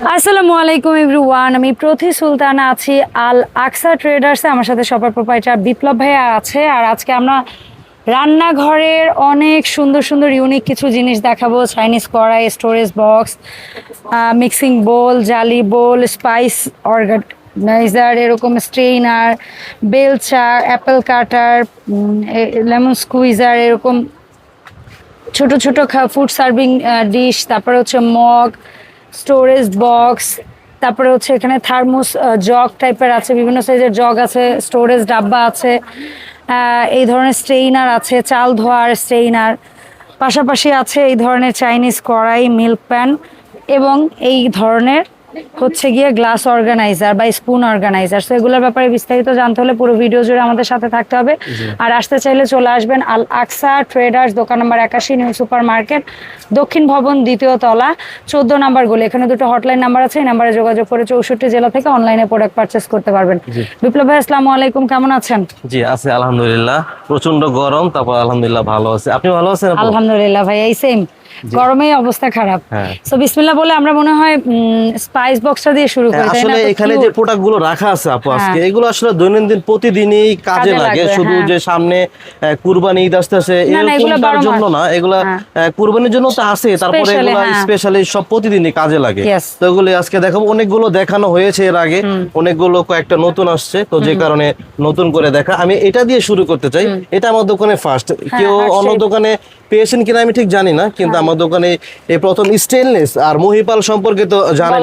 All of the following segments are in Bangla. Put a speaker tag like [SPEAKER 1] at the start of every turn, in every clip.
[SPEAKER 1] আসসালামু আলাইকুম এভরিওয়ান, আমি প্রতি সুলতানা আছি আল আকসা ট্রেডার্সে। আমার সাথে শপের প্রোপাইটার বিপ্লব ভাইয়া আছে। আর আজকে আমরা রান্নাঘরের অনেক সুন্দর সুন্দর ইউনিক কিছু জিনিস দেখাবো। চাইনিজ কড়াই, স্টোরেজ বক্স, মিক্সিং বোল, জালি বোল, স্পাইস অর্গানাইজার, এরকম স্ট্রেইনার, বেলচা, অ্যাপেল কাটার, লেমন স্কুইজার, এরকম ছোট ছোট ফুড সার্ভিং ডিশ, তারপরে হচ্ছে মগ, স্টোরেজ বক্স, তারপরে হচ্ছে এখানে থার্মোস জগ টাইপের আছে, বিভিন্ন সাইজের জগ আছে, স্টোরেজ ডাব্বা আছে, এই ধরনের স্ট্রেইনার আছে, চাল ধোয়ার স্ট্রেইনার, পাশাপাশি আছে এই ধরনের চাইনিজ কড়াই, মিল্ক প্যান, এবং এই ধরনের হচ্ছে গিয়ে গ্লাস অর্গানাইজার বা স্পুন অর্গানাইজার। সো এগুলোর ব্যাপারে বিস্তারিত জানতে হলে পুরো ভিডিও জুড়ে আমাদের সাথে থাকতে হবে। আর আসতে চাইলে চলে আসবেন আল আকসা ট্রেডার্স, দোকান নম্বর 81, নিউ সুপার মার্কেট, দক্ষিণ ভবন, 2য় তলা, 14 নম্বর গলি। এখানে দুটো হটলাইন নাম্বার আছে, এই নাম্বারে যোগাযোগ করে 64 জেলা থেকে অনলাইনে প্রোডাক্ট পারচেস করতে পারবেন। বিপ্লব ভাই, আসসালামু আলাইকুম, কেমন আছেন?
[SPEAKER 2] জি আছি আলহামদুলিল্লাহ, প্রচন্ড গরম, তারপর আলহামদুলিল্লাহ ভালো আছে। আপনি ভালো আছেন?
[SPEAKER 1] আলহামদুলিল্লাহ ভাই, এই সেম গরমেই অবস্থা খারাপ। সো বিসমিল্লাহ বলে আমরা মনে হয় স্পাইস বক্সটা দিয়ে শুরু করি।
[SPEAKER 2] আসলে এখানে যে প্রোডাক্ট গুলো রাখা আছে আপু আজকে, এগুলো আসলে দৈনন্দিন প্রতিদিনই কাজে লাগে। শুধু যে সামনে কুরবানি ঈদ আসতেছে এরকমটার জন্য না, এগুলা কুরবানির জন্য তো আছে, তারপরে এগুলা স্পেশালি সব প্রতিদিনই কাজে লাগে। তো এগুলো আজকে দেখাবো। অনেকগুলো দেখানো হয়েছে এর আগে, অনেকগুলো কয়েকটা নতুন আসছে, তো যে কারণে নতুন করে দেখা। আমি এটা দিয়ে শুরু করতে চাই। এটা আমার দোকানে ফার্স্ট, কেউ অন্য দোকানে পেয়েছেন কিনা আমি ঠিক জানি না, কিন্তু আমার দোকানে এই প্রথম। স্টেনলেস আর মহিপাল সম্পর্কে তো জানেন,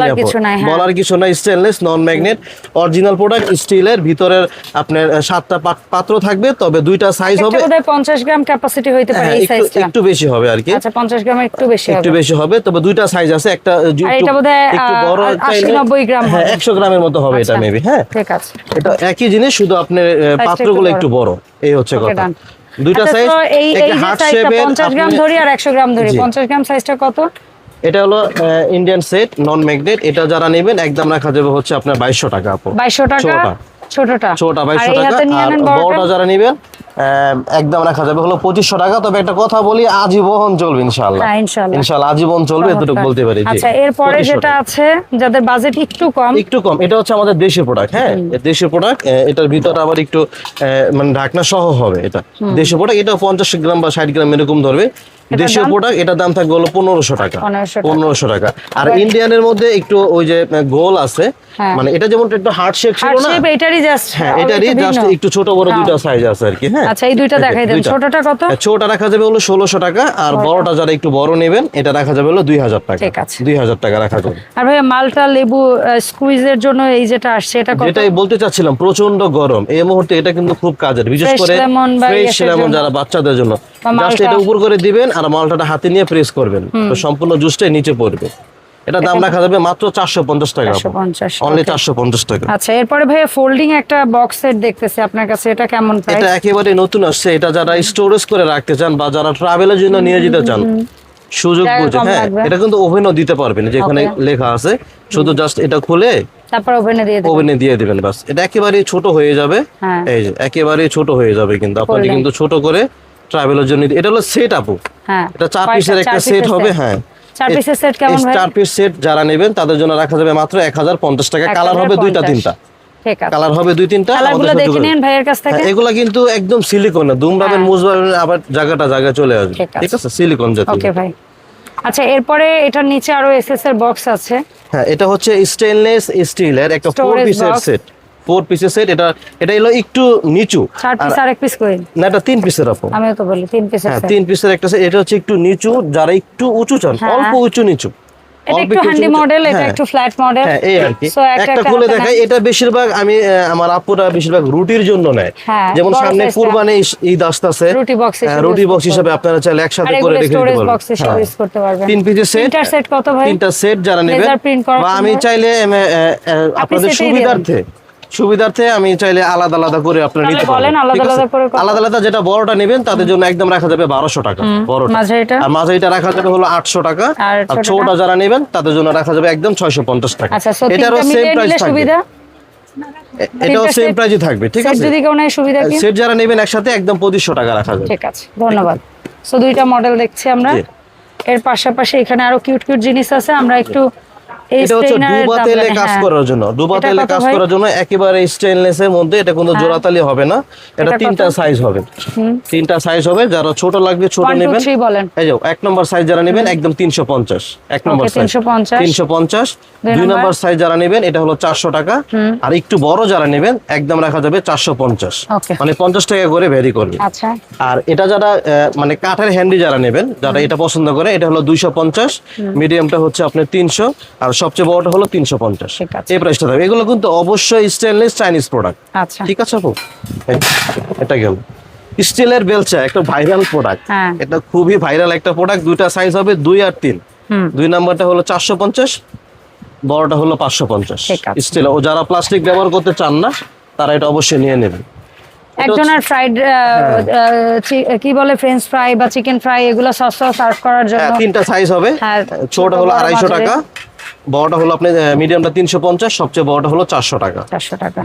[SPEAKER 2] বলার কিছু নাই। স্টেনলেস, নন ম্যাগনেট, অরিজিনাল প্রোডাক্ট, স্টিলের, ভিতরের আপনার 7টা পাত্র থাকবে, তবে 2টা সাইজ হবে।
[SPEAKER 1] 50 গ্রাম ক্যাপাসিটি হইতে পারে, এই সাইজটা
[SPEAKER 2] একটু বেশি হবে আর কি।
[SPEAKER 1] আচ্ছা, 50 গ্রাম একটু বেশি হবে,
[SPEAKER 2] তবে 2টা সাইজ আছে। একটা
[SPEAKER 1] এটা বোধহয়
[SPEAKER 2] একটু বড়,
[SPEAKER 1] 80-90 গ্রাম,
[SPEAKER 2] 100 গ্রামের মতো হবে এটা মেবি। হ্যাঁ, ঠিক আছে। এটা একই জিনিস, শুধু আপনার পাত্রগুলো একটু বড়, এই হচ্ছে কথা। 2টা সাইজ, একটা হার্ট শেপের,
[SPEAKER 1] 50 গ্রাম ধরি আর 100 গ্রাম ধরি। 50 গ্রাম সাইজটা কত?
[SPEAKER 2] এটা হলো ইন্ডিয়ান সেট, নন ম্যাগনেট। এটা যারা নেবেন একদম রাখা যাবে হচ্ছে আপনার 2200 টাকা আপু।
[SPEAKER 1] 2200 টাকা ছোটটা
[SPEAKER 2] 2200 টাকা। আর বড়টা যারা নেবেন একদম রাখা যাবে হলো 2500 টাকা। তবে একটা কথা বলি, আজীবন চলবে ইনশাআল্লাহ। ইনশাআল্লাহ আজীবন চলবে, এতটুকু বলতে পারি।
[SPEAKER 1] আচ্ছা, এরপরে যেটা আছে যাদের বাজেট একটু কম, এটা
[SPEAKER 2] হচ্ছে আমাদের দেশীয় প্রোডাক্ট। হ্যাঁ, দেশীয় প্রোডাক্ট। এটার ভিতরে আবার একটু মানে ঢাকনা সহ হবে। এটা দেশীয় প্রোডাক্ট। এটা 50 গ্রাম বা 60 গ্রাম এরকম ধরবে। দেশীয় প্রোডাক্ট, এটার দাম থাকবে হলো 1500 টাকা। 1500 টাকা। আর ইন্ডিয়ানের মধ্যে একটু ওই যে গোল আছে, মানে এটা যেমন একটু হার্ট শেপ ছিল না,
[SPEAKER 1] এটারই জাস্ট
[SPEAKER 2] একটু ছোট বড় 2টা সাইজ আছে আর কি। হ্যাঁ,
[SPEAKER 1] আচ্ছা, এই দুইটা দেখাই দেন। ছোটটা কত?
[SPEAKER 2] ছোটটা রাখা যাবে হলো 1600 টাকা। আর বড়টা যারা একটু বড় নেবেন, এটা রাখা যাবে হলো 2000 টাকা।
[SPEAKER 1] ঠিক আছে,
[SPEAKER 2] 2000 টাকা রাখা যাবে।
[SPEAKER 1] আর ভাই, মালটা লেবু স্কুইজের জন্য এই যেটা আসছে, এটা কত?
[SPEAKER 2] এটাই বলতে চাচ্ছিলাম, প্রচন্ড গরম এই মুহূর্তে, এটা কিন্তু খুব কাজের, বিশেষ করে ফ্রেশ লেমন যারা বাচ্চাদের জন্য। জাস্ট এটা উপর করে দিবেন আর মালটাটা হাতে নিয়ে প্রেস করবেন, তো সম্পূর্ণ জুসটাই নিচে পড়বে। এটা দাম রাখা যাবে মাত্র 450 টাকা, অনলি 450 টাকা।
[SPEAKER 1] আচ্ছা, এরপরে ভাই ফোল্ডিং একটা বক্স সেট দেখতেছি আপনার কাছে, এটা কেমন প্রাইস?
[SPEAKER 2] এটা একেবারে নতুন আসছে। এটা যারা স্টোরেজ করে রাখতে চান বা যারা ট্রাভেলের জন্য নিয়ে যেতে চান, সুযোগ বুঝে। হ্যাঁ, এটা কিন্তু ওভেনও দিতে পারবেন, যেখানে লেখা আছে। শুধু জাস্ট এটা খুলে
[SPEAKER 1] তারপর ওভেনে দিয়ে
[SPEAKER 2] দিবেন, বাস। এটা একেবারে ছোট হয়ে যাবে। এই যে একেবারে ছোট হয়ে যাবে, কিন্তু আপনাকে কিন্তু ছোট করে ট্রাভেলের জন্য। এটা হলো সেট আপু। হ্যাঁ, এটা 4 পিসের একটা সেট হবে। হ্যাঁ,
[SPEAKER 1] 4 পিসের সেট কেমন ভাই?
[SPEAKER 2] 4 পিস সেট যারা নেবেন তাদের জন্য রাখা যাবে মাত্র 1050 টাকা। কালার হবে 2-3টা। ঠিক আছে, কালার হবে 2-3টা।
[SPEAKER 1] কালারগুলো দেখে নেন ভাইয়ের কাছ থেকে।
[SPEAKER 2] এগুলা কিন্তু একদম সিলিকন না, দুমড়াবেন মুজবাবেন, আবার জায়গা চলে আসবে। ঠিক আছে, সিলিকন জাতীয়।
[SPEAKER 1] ওকে ভাই। আচ্ছা, এরপরে এটার নিচে আরো এসএস এর বক্স আছে।
[SPEAKER 2] হ্যাঁ, এটা হচ্ছে স্টেনলেস স্টিলের একটা 4 পিসের সেট। 4 পিসের সেট। এটা হলো একটু নিচু।
[SPEAKER 1] 4 পিস আর 1 পিস কই?
[SPEAKER 2] না, এটা 3 পিসের আপু।
[SPEAKER 1] আমিও তো বলি 3 পিসের।
[SPEAKER 2] হ্যাঁ, 3 পিসের একটা সেট। এটা হচ্ছে একটু নিচু, যারা একটু উঁচু চান, অল্প উঁচু নিচু।
[SPEAKER 1] এটা একটু হ্যান্ডি মডেল, এটা একটু ফ্ল্যাট মডেল।
[SPEAKER 2] হ্যাঁ, এই আর কি। একটা খুলে দেখাই। এটা বেশিরভাগ আমার আপুরা বেশিরভাগ রুটির জন্য নেয়। যেমন সামনে কুরবানি ঈদ আসতেছে, রুটি বক্স হিসেবে আপনারা চাইলে একসাথে করে রেখে দিতে পারবেন। 3 পিসের সেট।
[SPEAKER 1] তিনটা সেট কত ভাই?
[SPEAKER 2] 3টা সেট যারা নেবেন, বা আমি চাইলে আপনাদের সুবিধার্থে আমি চাইলে আলাদা আলাদা করে আপনারা নিতে পারবেন। আলাদা আলাদা যেটা বড়টা নেবেন তাদের জন্য একদম রাখা যাবে 1200 টাকা বড়টা। আর মাঝারিটা রাখা যাবে হলো 800 টাকা। আর ছোটটা যারা নেবেন তাদের জন্য রাখা যাবে একদম 650 টাকা। এটারও সেম প্রাইস থাকবে। এটাও সেম প্রাইসই থাকবে। ঠিক আছে,
[SPEAKER 1] যদি কেউ নাই সুবিধা কি?
[SPEAKER 2] সেট যারা নেবেন একসাথে একদম 2500 টাকা রাখা যাবে।
[SPEAKER 1] ঠিক আছে, ধন্যবাদ। সো দুইটা মডেল দেখছি আমরা। এর পাশাপাশি এখানে আরো কিউট জিনিস আছে, আমরা একটু
[SPEAKER 2] এটা হচ্ছে ডুবা তেলে কাজ করার জন্য, ডুবা তেলে কাজ করার জন্য একেবারে স্টেইনলেস এর মধ্যে, এটা কোনো জোড়াতালি হবে না। এটা তিনটা সাইজ হবে, তিনটা সাইজ হবে। যারা ছোট লাগবে ছোট নেবেন। এই যে 1 নম্বর সাইজ যারা নেবেন একদম 350, 1 নম্বর সাইজ 350। 2 নম্বর সাইজ যারা নেবেন এটা হলো 400 টাকা। আর একটু বড় যারা নেবেন একদম রাখা যাবে 450, মানে 50 টাকা করে ভ্যারি করবে।
[SPEAKER 1] আচ্ছা,
[SPEAKER 2] আর এটা যারা মানে কাঠের হ্যান্ডি যারা নেবেন, যারা এটা পছন্দ করে, এটা হলো 250, মিডিয়ামটা হচ্ছে আপনার 300, আর সবচেয়ে বড়টা হলো 350। এই প্রাইসটা থাকবে। এগুলো কিন্তু অবশ্যই স্টেনলেস চাইনিজ প্রোডাক্ট।
[SPEAKER 1] আচ্ছা,
[SPEAKER 2] ঠিক আছে আপু? এটা গেল স্টিলের বেলচা, একটা ভাইরাল প্রোডাক্ট। এটা খুবই ভাইরাল একটা প্রোডাক্ট। দুইটা সাইজ হবে 2 আর 3। 2 নাম্বারটা হলো 450, বড়টা হলো 550 স্টিল। ও যারা প্লাস্টিক ব্যবহার করতে চান না তারা এটা অবশ্যই নিয়ে নেবেন।
[SPEAKER 1] একজনের ফ্রাইড কি বলে ফ্রেঞ্চ ফ্রাই বা চিকেন ফ্রাই এগুলো সস সার্ভ করার জন্য
[SPEAKER 2] তিনটা সাইজ হবে। ছোট হলো 250 টাকা, বড়টা হলো আপনি মিডিয়ামটা 350, সবচেয়ে বড়টা হলো 400 টাকা।
[SPEAKER 1] 400 টাকা।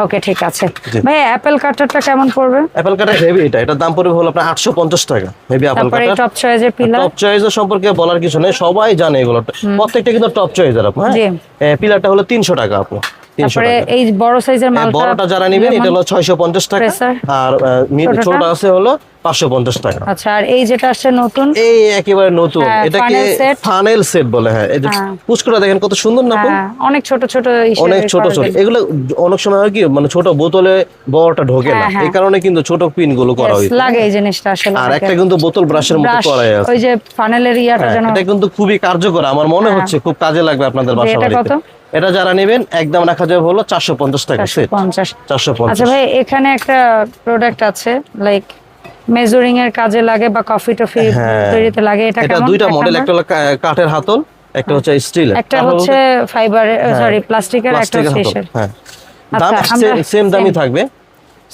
[SPEAKER 1] ওকে, ঠিক আছে ভাই। অ্যাপেল কাটারটা কেমন পড়বে?
[SPEAKER 2] অ্যাপেল কাটার হেভি, এটার দাম পড়বে হলো আপনার 850 টাকা। হেভি অ্যাপেল কাটার।
[SPEAKER 1] টপ চয়েসের পিলার,
[SPEAKER 2] টপ চয়েসের সম্পর্কে বলার কিছু নেই, সবাই জানে এগুলো। প্রত্যেকটা কিন্তু টপ চয়েসের আপু। হ্যাঁ, পিলারটা হলো 300 টাকা আপু।
[SPEAKER 1] তারপরে এই বড় সাইজের মালটা,
[SPEAKER 2] বড়টা যারা নেবেন এটা হলো 650 টাকা, আর ছোটটা আছে হলো 550 টাকা।
[SPEAKER 1] আচ্ছা, আর এই যেটা আসছে নতুন,
[SPEAKER 2] এই একেবারে নতুন, এটাকে ফানেল সেট বলে। হ্যাঁ, এই যে পুষ্করা দেখেন কত সুন্দর না আপু?
[SPEAKER 1] অনেক ছোট ছোট,
[SPEAKER 2] অনেক ছোট ছোট। এগুলো অনেক সময় হয় কি, মানে ছোট বোতলে বড়টা ঢোকে না, এই কারণে কিন্তু ছোট পিন গুলো করা হয়েছে।
[SPEAKER 1] লাগে এই জিনিসটা আসলে।
[SPEAKER 2] আর একটা কিন্তু বোতল ব্রাশের মতো করা আছে,
[SPEAKER 1] ওই যে ফানেলের ইয়াটা যেন।
[SPEAKER 2] এটা কিন্তু খুবই কার্যকর, আমার মনে হচ্ছে খুব কাজে লাগবে আপনাদের বাসা বাড়িতে। এটা যারা নেবেন একদম রাখা যাবে হলো 450 টাকা সেট। 450।
[SPEAKER 1] আচ্ছা ভাই, এখানে একটা প্রোডাক্ট আছে লাইক মেজারিং এর কাজে লাগে বা কফি টফি তৈরিতে লাগে। এটা
[SPEAKER 2] দুইটা মডেল, একটা হলো কাঠের হাতল, একটা হচ্ছে স্টিল,
[SPEAKER 1] একটা হচ্ছে ফাইবার, সরি প্লাস্টিকের, একটা শেষের।
[SPEAKER 2] হ্যাঁ, দাম সেম দামই থাকবে,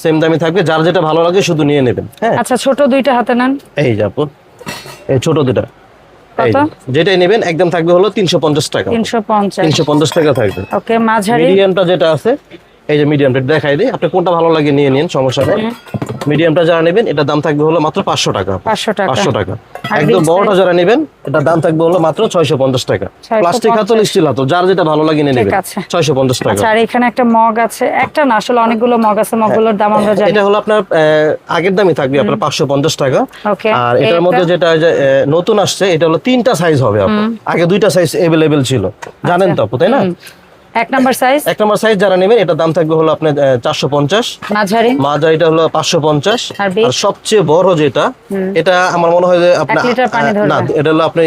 [SPEAKER 2] সেম দামই থাকবে। যার যেটা ভালো লাগে শুধু নিয়ে নেবেন। হ্যাঁ,
[SPEAKER 1] আচ্ছা, ছোট দুইটা হাতে নেন।
[SPEAKER 2] এই যে আপু, এই ছোট দুইটা যেটাই নেবেন একদম থাকবে হলো 350 টাকা। 350 টাকা থাকবে।
[SPEAKER 1] ওকে, মাঝারি
[SPEAKER 2] মিডিয়ামটা যেটা আছে, এই যে মিডিয়ামটা দেখাই দিই, আপনি কোনটা ভালো লাগে নিয়ে নিন, সমস্যা নেই। মিডিয়ামটা যারা নেবেন এটা দাম থাকবে হলো মাত্র 500 টাকা। 500 টাকা। একদম বড়টা যারা নেবেন এটা দাম থাকবে হলো মাত্র 650 টাকা। প্লাস্টিক হাতল, স্টিল হাতল, যার যেটা ভালো লাগে নিয়ে নেবেন। 650 টাকা।
[SPEAKER 1] আচ্ছা, আর এখানে একটা মগ আছে, একটা না আসলে অনেকগুলো মগ আছে, মগগুলোর দাম আমরা জানি।
[SPEAKER 2] এটা হলো আপনার আগের দামই থাকবে আপনার 550 টাকা। আর এটার মধ্যে যেটা নতুন আসছে এটা হলো 3টা সাইজ হবে আপনার। আগে 2টা সাইজ अवेलेबल ছিল, জানেন তো আপু, তাই না?
[SPEAKER 1] 1 নাম্বার সাইজ,
[SPEAKER 2] 1 নাম্বার সাইজ যারা নেবেন এটা দাম থাকবে হলো আপনার 450। মাঝারিটা হলো 550। আর সবচেয়ে বড় যেটা, এটা আমার মনে হয় যে আপনার না, এটা হলো আপনার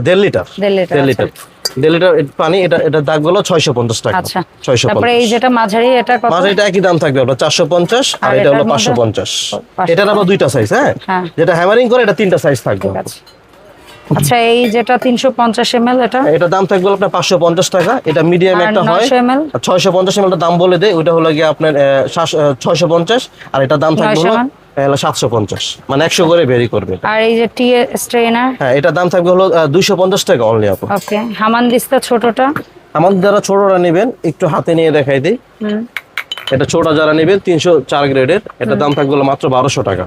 [SPEAKER 2] 1.5 লিটার। 1.5 লিটার পানি। এটা দাম হলো 650 টাকা।
[SPEAKER 1] আচ্ছা,
[SPEAKER 2] 650।
[SPEAKER 1] তারপরে এই যেটা মাঝারি, এটা কত?
[SPEAKER 2] মাঝারিটা একই দাম থাকবে আপনার 450, আর এটা হলো 550। এটার আবার 2টা সাইজ। হ্যাঁ, যেটা হ্যামারিং করে এটা 3টা সাইজ থাকবে।
[SPEAKER 1] আচ্ছা, এই যেটা 350 ml, এটা
[SPEAKER 2] দাম থাকবে আপনার 550 টাকা। এটা মিডিয়াম একটা হয়, 650 ml দাম বলে দেয়, ওটা হলো গিয়ে আপনার 650, আর এটা দাম থাকবে হলো 750, মানে 100 করে ভেরি করবে।
[SPEAKER 1] আর এই যে টি স্ট্রেনার,
[SPEAKER 2] হ্যাঁ, এটা দাম থাকবে হলো 250 টাকা অনলি আপু।
[SPEAKER 1] ওকে, হামানদিস্তা ছোটটা,
[SPEAKER 2] আমাদের যারা ছোটরা নেবেন একটু হাতে নিয়ে দেখাই দিই। এটা ছোটটা যারা নেবেন 304 গ্রেডের, এটা দাম থাকবে হলো মাত্র 1200 টাকা।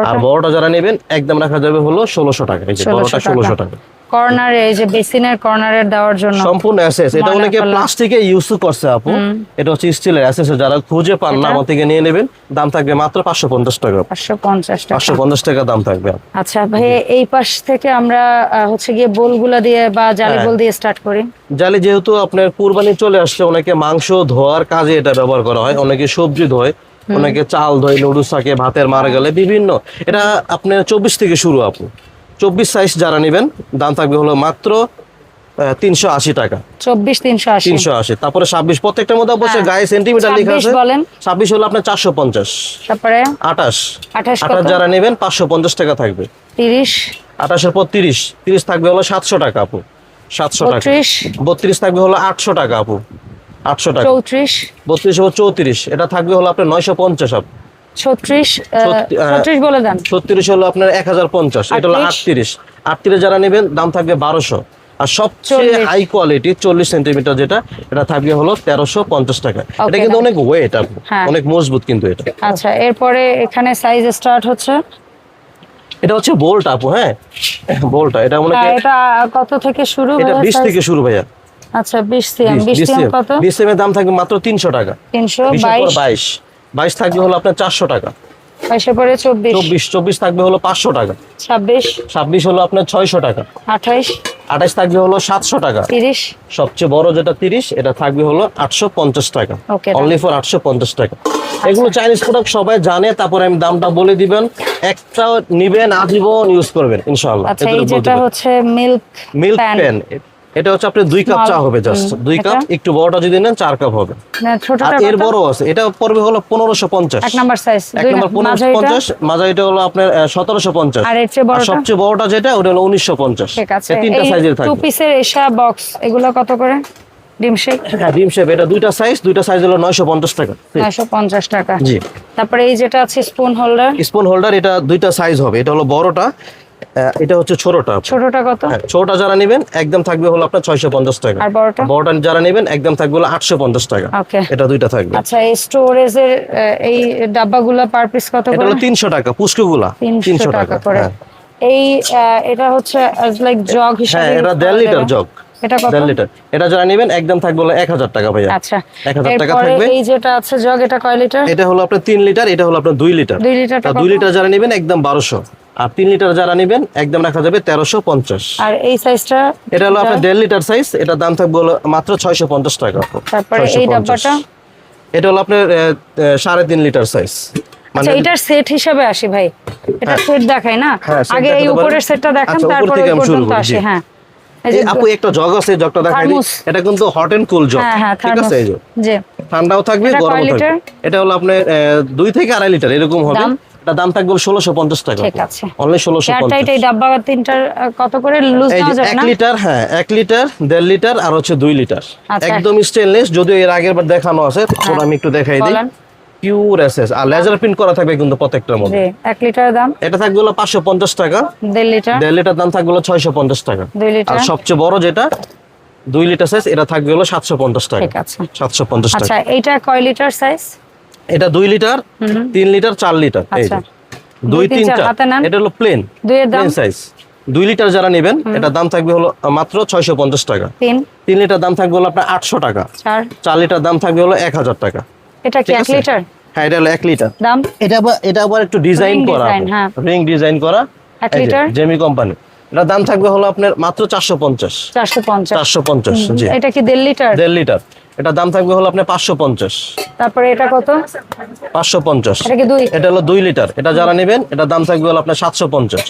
[SPEAKER 2] আর বড়টা যারা নেবেন একদম রাখা যাবে হলো 1600 টাকা। এই যে বড়টা 1600 টাকা।
[SPEAKER 1] কর্নারে, এই যে বেসিনের কর্নারে দেওয়ার জন্য
[SPEAKER 2] সম্পূর্ণ এসএস। এটা অনেকে প্লাস্টিকে ইউজ করছে আপু, এটা হচ্ছে স্টিলের এসএস। যারা খুঁজে পান না আমার থেকে নিয়ে নেবেন, দাম থাকবে মাত্র 550 টাকা। 550 টাকা দাম থাকবে।
[SPEAKER 1] আচ্ছা ভাই, এই পাশ থেকে আমরা হচ্ছে গিয়ে বোলগুলা দিয়ে বা জালি বোল দিয়ে স্টার্ট করি।
[SPEAKER 2] জালি যেহেতু আপনার কুরবানি চলে আসছে, অনেকে মাংস ধোয়ার কাজে এটা ব্যবহার করা হয়, অনেকে সবজি ধোয়, অনেকে চাল ধোয়, নুডলস থাকে, ভাতের মারা গেলে বিভিন্ন। এটা আপনার 24 থেকে শুরু আপু। 24 সাইজ যারা নেবেন দাম থাকবে হলো মাত্র 380 টাকা। 380। তারপরে 26, প্রত্যেকটার মধ্যে অবশ্যই গায়ে সেন্টিমিটার লেখা আছে। 26 হলো আপনার 450। তারপরে 28 যারা নেবেন 550 টাকা থাকবে। 30, 28 এর পর 30 থাকবে হলো 700 টাকা আপু। 700 টাকা। 32 থাকবে হলো 800 টাকা আপু। 800 টাকা। 32 ও 34 এটা থাকবে হলো আপনার 950 আপু। 36 বলে দেন। 36 হলো আপনার 1050। এটা হলো 38 যারা নেবেন দাম থাকবে 1200। আর সবচেয়ে হাই কোয়ালিটি 40 সেন্টিমিটার যেটা, এটা থাকবে হলো 1350 টাকা। এটা কিন্তু অনেক ওয়েট আপু, অনেক মজবুত কিন্তু এটা।
[SPEAKER 1] আচ্ছা, এরপরে এখানে সাইজ স্টার্ট হচ্ছে,
[SPEAKER 2] এটা হচ্ছে বোল্ট আপু। হ্যাঁ, বোল্টটা এটা মনে হয়
[SPEAKER 1] এটা কত থেকে শুরু?
[SPEAKER 2] এটা 20 থেকে শুরু ভাইয়া।
[SPEAKER 1] আচ্ছা 20 সিএম 20 সিএম কত?
[SPEAKER 2] 20 সিএম এর দাম থাকবে মাত্র 300 টাকা।
[SPEAKER 1] 322
[SPEAKER 2] 22 থাকবে হলো আপনার 400 টাকা।
[SPEAKER 1] 22 পরে
[SPEAKER 2] 24 থাকবে হলো 500 টাকা। 26 হলো আপনার 600 টাকা। 28 থাকবে হলো 700 টাকা।
[SPEAKER 1] 30
[SPEAKER 2] সবচেয়ে বড় যেটা 30 এটা থাকবে হলো 850 টাকা। অনলি ফর 850 টাকা। এগুলো চাইনিজ প্রোডাক্ট সবাই জানে, তারপরে আমি দামটা বলে দিবেন, একটা নিবেন আজীবন ইউজ করবেন ইনশাআল্লাহ।
[SPEAKER 1] আচ্ছা এই যেটা হচ্ছে মিল্ক
[SPEAKER 2] প্যান, এটা হচ্ছে আপনার 2 কাপ চা হবে, জাস্ট 2 কাপ, একটু বড়টা যদি নেন 4 কাপ হবে।
[SPEAKER 1] না ছোটটা
[SPEAKER 2] আর এর বড় আছে, এটা পড়বে হলো 1550।
[SPEAKER 1] এক নাম্বার সাইজ,
[SPEAKER 2] 1550, মাজা এটা হলো আপনার 1750।
[SPEAKER 1] আর এর চেয়ে বড়টা,
[SPEAKER 2] সবচেয়ে বড়টা যেটা ওটা হলো 1950।
[SPEAKER 1] ঠিক আছে।
[SPEAKER 2] এই তিনটা সাইজের থাকবে।
[SPEAKER 1] 2 পিসের এশা বক্স এগুলো কত করে? ডিম শেক,
[SPEAKER 2] হ্যাঁ ডিম শেপ, এটা দুইটা সাইজ হলো 950 টাকা।
[SPEAKER 1] 950 টাকা।
[SPEAKER 2] জি।
[SPEAKER 1] তারপরে এই যেটা আছে স্পুন হোল্ডার, এটা দুইটা সাইজ হবে, এটা হলো বড়টা, এটা হচ্ছে ছোটটা কত? হ্যাঁ ছোটটা যারা নেবেন একদম থাকবে হলো আপনার 650 টাকা। আর
[SPEAKER 2] বড়টা যারা নেবেন একদম থাকবে হলো 850 টাকা। এটা দুইটা থাকবে।
[SPEAKER 1] আচ্ছা এই স্টোরেজের এই ডাব্বাগুলো পার পিস কত করে?
[SPEAKER 2] এটা হলো 300 টাকা, পুষ্কুগুলা 300 টাকা করে।
[SPEAKER 1] এই এটা হচ্ছে লাইক জগ হিসেবে,
[SPEAKER 2] হ্যাঁ এটা 1.5 লিটার জগ।
[SPEAKER 1] এটা কত?
[SPEAKER 2] 1.5 লিটার, এটা যারা নেবেন একদম থাকবে হলো 1000 টাকা ভাইয়া।
[SPEAKER 1] আচ্ছা
[SPEAKER 2] 1000 টাকা থাকবে।
[SPEAKER 1] এই যেটা আছে জগ, এটা কয় লিটার?
[SPEAKER 2] এটা হলো আপনার 3 লিটার, এটা হলো আপনার 2 লিটার।
[SPEAKER 1] 2 লিটারটা
[SPEAKER 2] 2 লিটার যারা নেবেন একদম 1200, আর 3 লিটার যারা নেবেন একদম রাখা যাবে 1350।
[SPEAKER 1] আর এই সাইজটা,
[SPEAKER 2] এটা হলো আপনার 1.5 লিটার সাইজ, এটা দাম থাকবে হলো মাত্র 650 টাকা।
[SPEAKER 1] তারপরে এই ডাব্বাটা,
[SPEAKER 2] এটা হলো আপনার 3.5 লিটার সাইজ।
[SPEAKER 1] আচ্ছা এটার সেট হিসেবে আসি ভাই, এটা সেট দেখাই না, আগে এই উপরের সেটটা দেখান, তারপরে এই পর্যন্ত আসি। হ্যাঁ
[SPEAKER 2] এই আপু একটা জগ আছে, জগটা দেখাই দিই। এটা কিন্তু হট এন্ড কুল জগ, ঠিক আছে? এই যে জি, ঠান্ডাও থাকবে গরমও থাকবে। এটা হলো আপনার 2 থেকে 2.5 লিটার এরকম হবে। এটা দাম থাকবে 1650 টাকা। ঠিক আছে, অনলি 1650।
[SPEAKER 1] এই ডাব্বা তিনটার কত করে লুজ নাও যাবে না?
[SPEAKER 2] 1 লিটার, হ্যাঁ 1 লিটার, 1.5 লিটার আর হচ্ছে 2 লিটার। একদম স্টেনলেস, যদিও এর আগের বার দেখানো আছে, ওটা আমি একটু দেখাই দিই। পিওর এসএস, আর লেজার প্রিন্ট করা থাকবে কিন্তু প্রত্যেকটার মধ্যে। 1 লিটার দাম এটা থাকবে হলো 550 টাকা। 1.5 লিটার দাম থাকবে হলো 650 টাকা। 2 লিটার, আর সবচেয়ে বড় যেটা 2 লিটার সাইজ, এটা থাকবে হলো 750 টাকা। ঠিক আছে 750 টাকা।
[SPEAKER 1] আচ্ছা এইটা কয় লিটার সাইজ?
[SPEAKER 2] এটা 2 লিটার, 3 লিটার, 4 লিটার। এই যে 2 3 4, এটা হলো প্লেন সাইজ। 2 লিটার যারা নেবেন এটা দাম থাকবে হলো মাত্র 650 টাকা। 3 লিটার দাম থাকবে হলো আপনার 800 টাকা। 4 লিটার দাম থাকবে হলো 1000 টাকা। এটা কি 1 লিটার? হ্যাঁ এটা হলো 1 লিটার দাম। এটা আবার একটু ডিজাইন করা, রিং ডিজাইন করা,
[SPEAKER 1] 1 লিটার
[SPEAKER 2] জেমি কোম্পানি। এটা দাম থাকবে হলো আপনার মাত্র 450। 450 জি।
[SPEAKER 1] এটা কি 1.5 লিটার?
[SPEAKER 2] 1.5 লিটার, এটা দাম থাকবে হলো আপনার 550।
[SPEAKER 1] তারপরে এটা কত?
[SPEAKER 2] 550।
[SPEAKER 1] এটা কি 2?
[SPEAKER 2] এটা হলো 2 লিটার, এটা যারা নেবেন এটা দাম থাকবে হলো আপনার 750।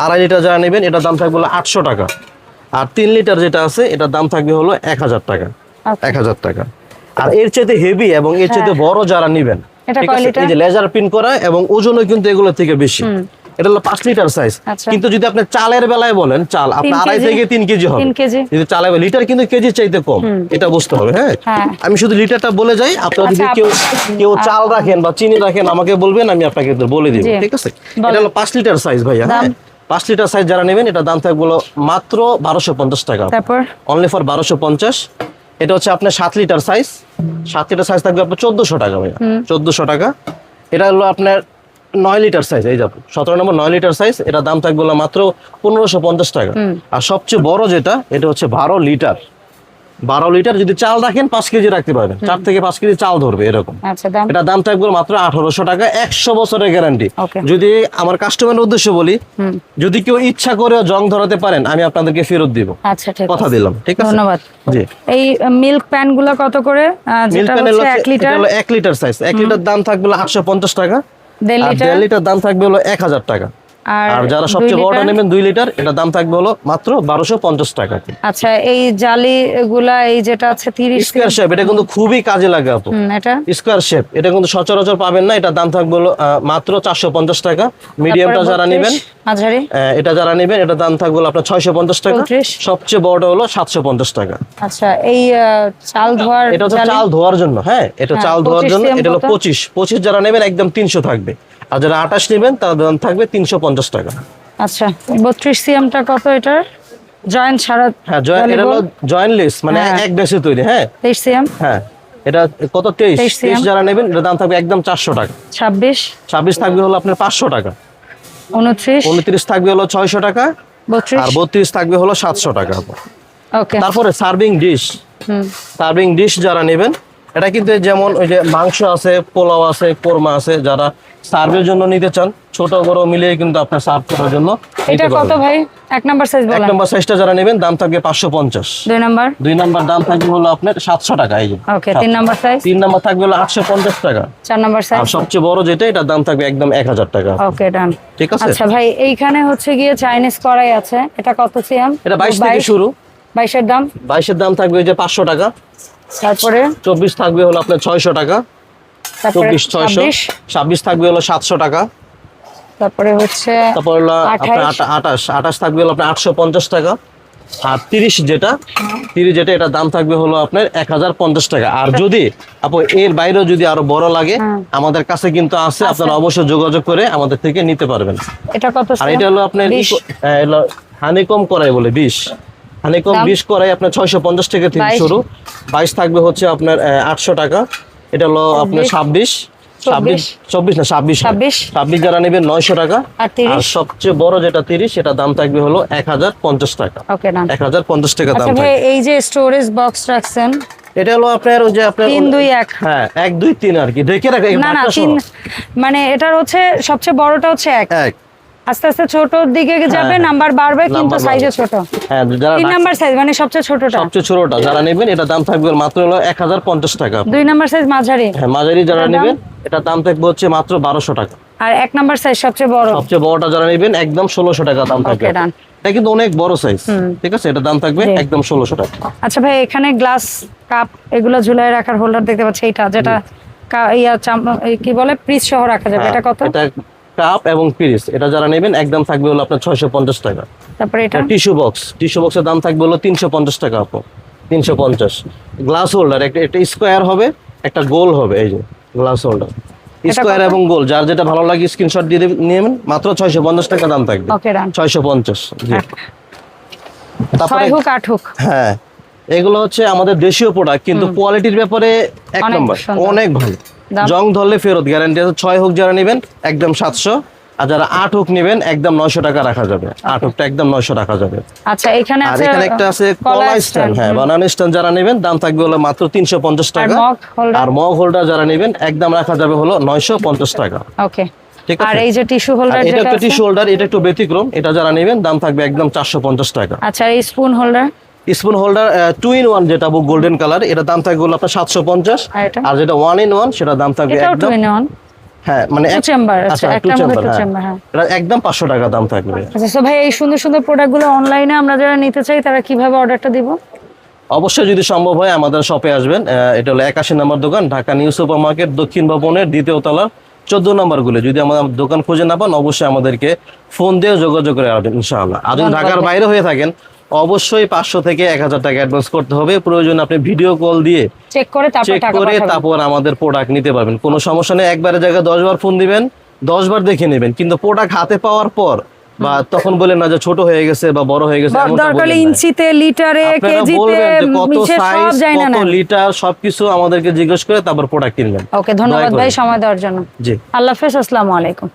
[SPEAKER 2] আড়াই লিটার যারা নেবেন এটা দাম থাকবে হলো 800 টাকা। আর 3 লিটার যেটা আছে এটার দাম থাকবে হলো 1000 টাকা। 1000 টাকা। আর এর চাইতে হেভি এবং এর চাইতে বড় যারা নেবেন, ঠিক আছে, এই যে লেজার প্রিন্ট করা এবং ওজনও কিন্তু এগুলো থেকে বেশি। এটা হলো 5 লিটার সাইজ। কিন্তু যদি আপনি চালের বেলায় বলেন, চাল আপনার 2.5 থেকে 3 কেজি হবে। যদি চালের লিটার কিন্তু কেজি চাইতে কম, এটা বুঝতে হবে। হ্যাঁ আমি শুধু লিটারটা বলে যাই, আপনারা যদি কেউ চাল রাখেন বা চিনি রাখেন আমাকে বলবেন, আমি আপনাকে বলে দিব, ঠিক আছে? এটা হলো 5 লিটার সাইজ ভাইয়া। হ্যাঁ 5 লিটার সাইজ যারা নেবেন এটা দাম থাকবে মাত্র 1250 টাকা। তারপর অনলি ফর 1250। এটা হচ্ছে আপনার 7 লিটার সাইজ। 7 লিটার সাইজ থাকবে আপনার 1400 টাকা ভাইয়া। 1400 টাকা। এটা হলো আপনার 9 লিটার সাইজ, এই যাবো 17 নম্বর 9 লিটার সাইজ, এটা দাম থাকবে মাত্র 1550 টাকা। আর সবচেয়ে বড় যেটা এটা হচ্ছে 12 লিটার। 12 লিটার যদি চাল রাখেন 5 কেজি রাখতে পারবেন, 4 থেকে 5 কেজি চাল ধরবে এরকম। এটা দাম থাকবে মাত্র 1800 টাকা। 100 বছরের গ্যারান্টি। যদি আমার কাস্টমারের উদ্দেশ্য বলি, যদি কেউ ইচ্ছা করে জং ধরাতে পারেন আমি আপনাদেরকে ফেরত দিব। আচ্ছা ঠিক আছে, কথা দিলাম। ঠিক আছে, ধন্যবাদ। জি। এই মিল্ক প্যান গুলো কত করে? যেটা হচ্ছে 1 লিটার, এটা হলো 1 লিটার সাইজ। 1 লিটার দাম থাকবে 850 টাকা। 1.5 লিটার দাম থাকবে হলো 1000 টাকা। আর যারা সবচেয়ে বড়টা নেবেন 2 লিটার, এটা দাম থাকবে হলো মাত্র 1250 টাকা। আচ্ছা এই জালি গুলা, এই যেটা আছে 30 স্কয়ার শেপ, এটা কিন্তু খুবই কাজে লাগে আপু। এটা স্কয়ার শেপ, এটা কিন্তু সচরাচর পাবেন না। এটা দাম থাকবে হলো মাত্র 450 টাকা। মিডিয়ামটা যারা নেবেন, মাঝারি এটা যারা নেবেন এটা দাম থাকবে হলো আপনার 650 টাকা। সবচেয়ে বড়টা হলো 750 টাকা। আচ্ছা এই চাল ধোয়ার, এটা হচ্ছে চাল ধোয়ার জন্য। হ্যাঁ এটা চাল ধোয়ার জন্য। এটা হলো 25 যারা নেবেন একদম 300 থাকবে। আর যারা 28 নেবেন তার দাম থাকবে 350 টাকা। আচ্ছা 32 সিএমটা কত? এটা জয়েন্ট ছাড়া? হ্যাঁ জয়েন্ট, এটা হলো জয়েন্টলেস, মানে এক বেসে তৈরি। হ্যাঁ 23 সিএম। হ্যাঁ এটা কত? 23 যারা নেবেন এটা দাম থাকবে একদম 400 টাকা। 26 থাকবে হলো আপনার 500 টাকা। 29 থাকবে হলো 600 টাকা।
[SPEAKER 1] 32
[SPEAKER 2] আর 32 থাকবে হলো 700 টাকা আপু।
[SPEAKER 1] ওকে।
[SPEAKER 2] তারপরে সার্ভিং ডিশ যারা নেবেন, এটা কিন্তু যেমন ওই যে মাংস আছে, পোলাও আছে, কোরমা আছে, যারা সার্ভের জন্য নিতে চান ছোট বড় মিলিয়ে কিন্তু আপনি সার্ভ করার জন্য
[SPEAKER 1] এটা কত ভাই? এক নাম্বার সাইজ বলেন।
[SPEAKER 2] এক নাম্বার সাইজটা যারা নেবেন দাম থাকবে 550।
[SPEAKER 1] দুই নাম্বার
[SPEAKER 2] দাম থাকবে হলো আপনার 700 টাকা। এই যে
[SPEAKER 1] ওকে। তিন নাম্বার সাইজ?
[SPEAKER 2] তিন নাম্বার থাকবে হলো 850 টাকা।
[SPEAKER 1] চার নাম্বার সাইজ?
[SPEAKER 2] আর সবচেয়ে বড় যেটা, এটার দাম থাকবে একদম 1000 টাকা।
[SPEAKER 1] ওকে, ডান।
[SPEAKER 2] ঠিক আছে।
[SPEAKER 1] আচ্ছা ভাই, এইখানে হচ্ছে গিয়ে চাইনিজ কড়াই আছে, এটা কত সিএম?
[SPEAKER 2] এটা 22 থেকে শুরু।
[SPEAKER 1] 22 এর দাম?
[SPEAKER 2] 22 এর দাম থাকবে ওই যে 500 টাকা।
[SPEAKER 1] তারপরে
[SPEAKER 2] 24 থাকবে হলো আপনার 600 টাকা।
[SPEAKER 1] তারপরে
[SPEAKER 2] 24 600। 26 থাকবে হলো 700 টাকা।
[SPEAKER 1] তারপরে হচ্ছে
[SPEAKER 2] তারপর হলো আপনার 28 থাকবে হলো আপনার 850 টাকা। আর 30 যেটা এটার দাম থাকবে হলো আপনার 1050 টাকা। আর যদি আপু এর বাইরেও যদি আরো বড় লাগে, আমাদের কাছে কিন্তু আছে, আপনারা অবশ্যই যোগাযোগ করে আমাদের থেকে নিতে পারবেন।
[SPEAKER 1] এটা কত?
[SPEAKER 2] আর এটা হলো আপনার হানিকম করাই বলে 20 হানিকম 20 করাই আপনার 650 টাকা থেকে শুরু। 22 থাকবে হচ্ছে আপনার 800 টাকা। এটা হলো আপনার 26 যারা নেবেন 900 টাকা। আর সবচেয়ে বড় যেটা 30, সেটা দাম থাকবে হলো 1050 টাকা।
[SPEAKER 1] ওকে, ডান।
[SPEAKER 2] 1050 টাকা দাম
[SPEAKER 1] আচ্ছা ভাই, এই যে স্টোরেজ বক্স রাখছেন,
[SPEAKER 2] এটা হলো আপনার ওই যে আপনার
[SPEAKER 1] 3 2 1।
[SPEAKER 2] হ্যাঁ, 1 2 3 আর কি ঢেকে রাখা।
[SPEAKER 1] না 3, মানে এটার হচ্ছে সবচেয়ে বড়টা হচ্ছে 1। আস্তে আস্তে ছোটর দিকে যাবে, নাম্বার বাড়বে, কিন্তু সাইজে ছোট। হ্যাঁ, যারা 3 নাম্বার সাইজ মানে সবচেয়ে ছোটটা,
[SPEAKER 2] যারা নেবেন, এটা দাম থাকবে মাত্র হলো 1050 টাকা।
[SPEAKER 1] 2 নাম্বার সাইজ মাঝারি?
[SPEAKER 2] হ্যাঁ, মাঝারি যারা নেবেন, এটা দাম থাকবে হচ্ছে মাত্র 1200 টাকা।
[SPEAKER 1] আর 1 নাম্বার সাইজ সবচেয়ে
[SPEAKER 2] বড়টা যারা নেবেন, একদম 1600 টাকা দাম থাকবে। এটা কিন্তু অনেক বড় সাইজ। ঠিক আছে, এটা দাম থাকবে একদম 1600 টাকা।
[SPEAKER 1] আচ্ছা ভাই, এখানে গ্লাস কাপ এগুলো ঝুলায় রাখার হোল্ডার দেখতে পাচ্ছি, এটা যেটা কি বলে পিস সহ রাখা যাবে, এটা কত?
[SPEAKER 2] এটা কাপ এবং পিস, এটা যারা নেবেন একদম থাকবে হলো আপনার 650 টাকা।
[SPEAKER 1] তারপরে এটা
[SPEAKER 2] টিস্যু বক্সের দাম থাকবে হলো 350 টাকা আপু। 350। গ্লাস হোল্ডার, একটা স্কোয়ার হবে, একটা গোল হবে। এই যে গ্লাস হোল্ডার স্কোয়ার এবং গোল, যার যেটা ভালো লাগে স্ক্রিনশট দিয়ে নেবেন। মাত্র 650 টাকা দাম থাকবে। 650। জি। তারপরে
[SPEAKER 1] 6 হুক 8 হুক।
[SPEAKER 2] হ্যাঁ, এগুলো হচ্ছে আমাদের দেশীয় প্রোডাক্ট, কিন্তু কোয়ালিটির ব্যাপারে এক নম্বর, অনেক ভালো। জং ধরলে ফেরত গ্যারান্টি আছে। 6 হুক যারা নেবেন একদম 700, আর যারা 8 হুক নেবেন একদম 900 টাকা রাখা যাবে। 8 হুকটা একদম 900 রাখা যাবে।
[SPEAKER 1] আচ্ছা, এখানে আছে,
[SPEAKER 2] আর এখানে একটা আছে কলা স্ট্যান্ড। হ্যাঁ, বানানা স্ট্যান্ড যারা নেবেন দাম থাকবে হলো মাত্র 350 টাকা। আর মগ হোল্ডার যারা নেবেন একদম রাখা যাবে হলো 950 টাকা।
[SPEAKER 1] ওকে,
[SPEAKER 2] ঠিক আছে।
[SPEAKER 1] আর এই যে টিস্যু হোল্ডার,
[SPEAKER 2] এটা একটা টিস্যু হোল্ডার, এটা একটু ব্যতিক্রম। এটা যারা নেবেন দাম থাকবে একদম 450 টাকা।
[SPEAKER 1] আচ্ছা, এই স্পুন হোল্ডার
[SPEAKER 2] 2 in 1 যেটা গোল্ডেন কালার, এটা দাম থাকবে হলো আপনার 750। আর যেটা 1 in 1, সেটা দাম থাকবে একদম
[SPEAKER 1] 2 in 1।
[SPEAKER 2] হ্যাঁ, মানে
[SPEAKER 1] এক চেম্বার। আচ্ছা, একটা মধ্যে 2 চেম্বার। হ্যাঁ,
[SPEAKER 2] এটা একদম 500 টাকা দাম থাকবে।
[SPEAKER 1] আচ্ছা, সো ভাই, এই সুন্দর সুন্দর প্রোডাক্টগুলো অনলাইনে আমরা যারা নিতে চাই, তারা কিভাবে অর্ডারটা দিব?
[SPEAKER 2] অবশ্যই যদি সম্ভব হয় আমাদের শপে আসবেন। এটা হলো 81 নম্বর দোকান, ঢাকা নিউ সুপার মার্কেট, দক্ষিণ ভবনের 2য় তলার 14 নম্বরগুলো। যদি আমাদের দোকান খুঁজে না পান, অবশ্যই আমাদেরকে ফোন দিয়ে যোগাযোগ করে আসবেন ইনশাআল্লাহ। আর যদি ঢাকার বাইরে হয়ে থাকেন, অবশ্যই 500 থেকে 1000 টাকা অ্যাডভান্স করতে হবে। প্রয়োজন আপনি ভিডিও কল দিয়ে
[SPEAKER 1] চেক করে
[SPEAKER 2] তারপর আমাদের প্রোডাক্ট নিতে পারবেন। কোনো সমস্যা নেই। একবারে জায়গায় 10 বার ফোন দিবেন, 10 বার দেখে নেবেন, কিন্তু প্রোডাক্ট হাতে পাওয়ার পর বা তখন বলেন না যে ছোট হয়ে গেছে বা বড় হয়ে গেছে।
[SPEAKER 1] দরকার ইঞ্চিতে, লিটারে, কেজিতে,
[SPEAKER 2] কত সাইজ, কত লিটার, সবকিছু আমাদেরকে জিজ্ঞেস করে তারপর প্রোডাক্ট কিনবেন।
[SPEAKER 1] ওকে, ধন্যবাদ ভাই সময় দেওয়ার জন্য।
[SPEAKER 2] জি,
[SPEAKER 1] আল্লাহ হাফেজ, আসসালামু আলাইকুম।